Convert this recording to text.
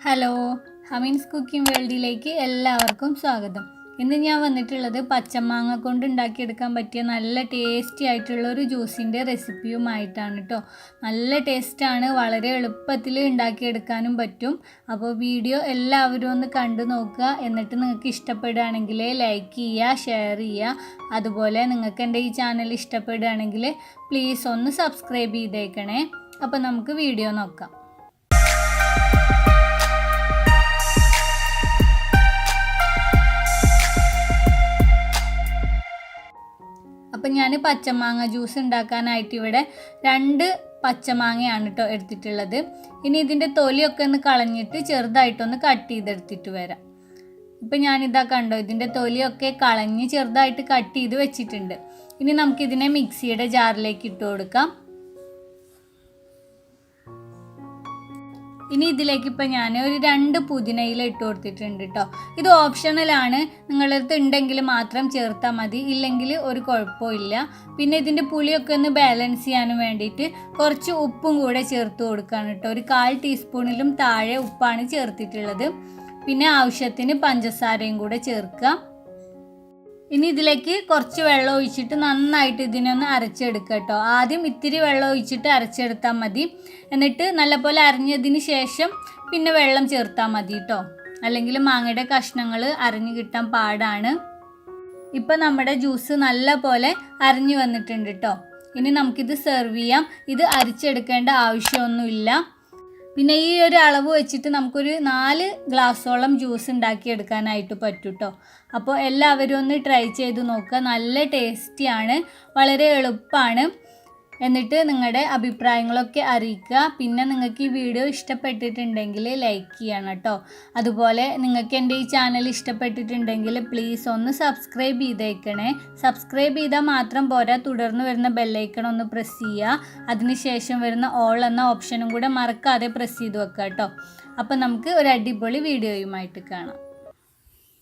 Hello, ഹമീൻസ് cooking വേൾഡിലേക്ക് എല്ലാവർക്കും സ്വാഗതം. ഇന്ന് ഞാൻ വന്നിട്ടുള്ളത് പച്ചമാങ്ങ കൊണ്ട് ഉണ്ടാക്കിയെടുക്കാൻ പറ്റിയ നല്ല ടേസ്റ്റി ആയിട്ടുള്ള ഒരു ജ്യൂസിൻ്റെ റെസിപ്പിയുമായിട്ടാണ് കേട്ടോ. നല്ല ടേസ്റ്റാണ്, വളരെ എളുപ്പത്തിൽ ഉണ്ടാക്കിയെടുക്കാനും പറ്റും. അപ്പോൾ വീഡിയോ എല്ലാവരും ഒന്ന് കണ്ടു നോക്കുക. എന്നിട്ട് നിങ്ങൾക്ക് ഇഷ്ടപ്പെടുകയാണെങ്കിൽ ലൈക്ക് ചെയ്യുക, ഷെയർ ചെയ്യുക. അതുപോലെ നിങ്ങൾക്ക് എൻ്റെ ഈ ചാനൽ ഇഷ്ടപ്പെടുകയാണെങ്കിൽ പ്ലീസ് ഒന്ന് സബ്സ്ക്രൈബ് ചെയ്തേക്കണേ. അപ്പോൾ നമുക്ക് വീഡിയോ നോക്കാം. അപ്പം ഞാൻ പച്ചമാങ്ങ ജ്യൂസ് ഉണ്ടാക്കാനായിട്ട് ഇവിടെ 2 പച്ചമാങ്ങയാണ് കേട്ടോ എടുത്തിട്ടുള്ളത്. ഇനി ഇതിൻ്റെ തൊലിയൊക്കെ ഒന്ന് കളഞ്ഞിട്ട് ചെറുതായിട്ടൊന്ന് കട്ട് ചെയ്തെടുത്തിട്ട് വരാം. ഇപ്പം ഞാനിതാ കണ്ടോ, ഇതിൻ്റെ തൊലിയൊക്കെ കളഞ്ഞ് ചെറുതായിട്ട് കട്ട് ചെയ്ത് വെച്ചിട്ടുണ്ട്. ഇനി നമുക്കിതിനെ മിക്സിയുടെ ജാറിലേക്ക് ഇട്ട് കൊടുക്കാം. ഇനി ഇതിലേക്ക് ഇപ്പം ഞാൻ ഒരു 2 പുതിനയില ഇട്ട് കൊടുത്തിട്ടുണ്ട് കേട്ടോ. ഇത് ഓപ്ഷണലാണ്, നിങ്ങളുടെ അടുത്ത് ഉണ്ടെങ്കിൽ മാത്രം ചേർത്താൽ മതി, ഇല്ലെങ്കിൽ ഒരു കുഴപ്പമില്ല. പിന്നെ ഇതിൻ്റെ പുളിയൊക്കെ ഒന്ന് ബാലൻസ് ചെയ്യാനും വേണ്ടിയിട്ട് കുറച്ച് ഉപ്പും കൂടെ ചേർത്ത് കൊടുക്കുകയാണ് കേട്ടോ. ഒരു 1/4 ടീസ്പൂണിലും താഴെ ഉപ്പാണ് ചേർത്തിട്ടുള്ളത്. പിന്നെ ആവശ്യത്തിന് പഞ്ചസാരയും കൂടെ ചേർക്കുക. ഇനി ഇതിലേക്ക് കുറച്ച് വെള്ളം ഒഴിച്ചിട്ട് നന്നായിട്ട് ഇതിനൊന്ന് അരച്ചെടുക്കുക കേട്ടോ. ആദ്യം ഇത്തിരി വെള്ളം ഒഴിച്ചിട്ട് അരച്ചെടുത്താൽ മതി. എന്നിട്ട് നല്ലപോലെ അരഞ്ഞതിന് ശേഷം പിന്നെ വെള്ളം ചേർത്താൽ മതി കേട്ടോ, അല്ലെങ്കിൽ മാങ്ങയുടെ കഷ്ണങ്ങൾ അരഞ്ഞു കിട്ടാൻ പാടാണ്. ഇപ്പം നമ്മുടെ ജ്യൂസ് നല്ല പോലെ അരഞ്ഞു വന്നിട്ടുണ്ട് കേട്ടോ. ഇനി നമുക്കിത് സെർവ് ചെയ്യാം. ഇത് അരിച്ചെടുക്കേണ്ട ആവശ്യമൊന്നുമില്ല. പിന്നെ ഈ ഒരു അളവ് വെച്ചിട്ട് നമുക്കൊരു 4 ഗ്ലാസ്സോളം ജ്യൂസ് ഉണ്ടാക്കിയെടുക്കാനായിട്ട് പറ്റും കേട്ടോ. അപ്പോൾ എല്ലാവരും ഒന്ന് ട്രൈ ചെയ്ത് നോക്കുക. നല്ല ടേസ്റ്റിയാണ്, വളരെ എളുപ്പമാണ്. എന്നിട്ട് നിങ്ങളുടെ അഭിപ്രായങ്ങളൊക്കെ അറിയിക്കുക. പിന്നെ നിങ്ങൾക്ക് ഈ വീഡിയോ ഇഷ്ടപ്പെട്ടിട്ടുണ്ടെങ്കിൽ ലൈക്ക് ചെയ്യണം കേട്ടോ. അതുപോലെ നിങ്ങൾക്ക് എൻ്റെ ഈ ചാനൽ ഇഷ്ടപ്പെട്ടിട്ടുണ്ടെങ്കിൽ പ്ലീസ് ഒന്ന് സബ്സ്ക്രൈബ് ചെയ്തേക്കണേ. സബ്സ്ക്രൈബ് ചെയ്താൽ മാത്രം പോരാ, തുടർന്ന് വരുന്ന ബെല്ലൈക്കൺ ഒന്ന് പ്രസ് ചെയ്യുക. അതിനുശേഷം വരുന്ന ഓൾ എന്ന ഓപ്ഷനും കൂടെ മറക്കാതെ പ്രസ് ചെയ്ത് വെക്കുക കേട്ടോ. അപ്പോൾ നമുക്ക് ഒരു അടിപൊളി വീഡിയോയുമായിട്ട് കാണാം.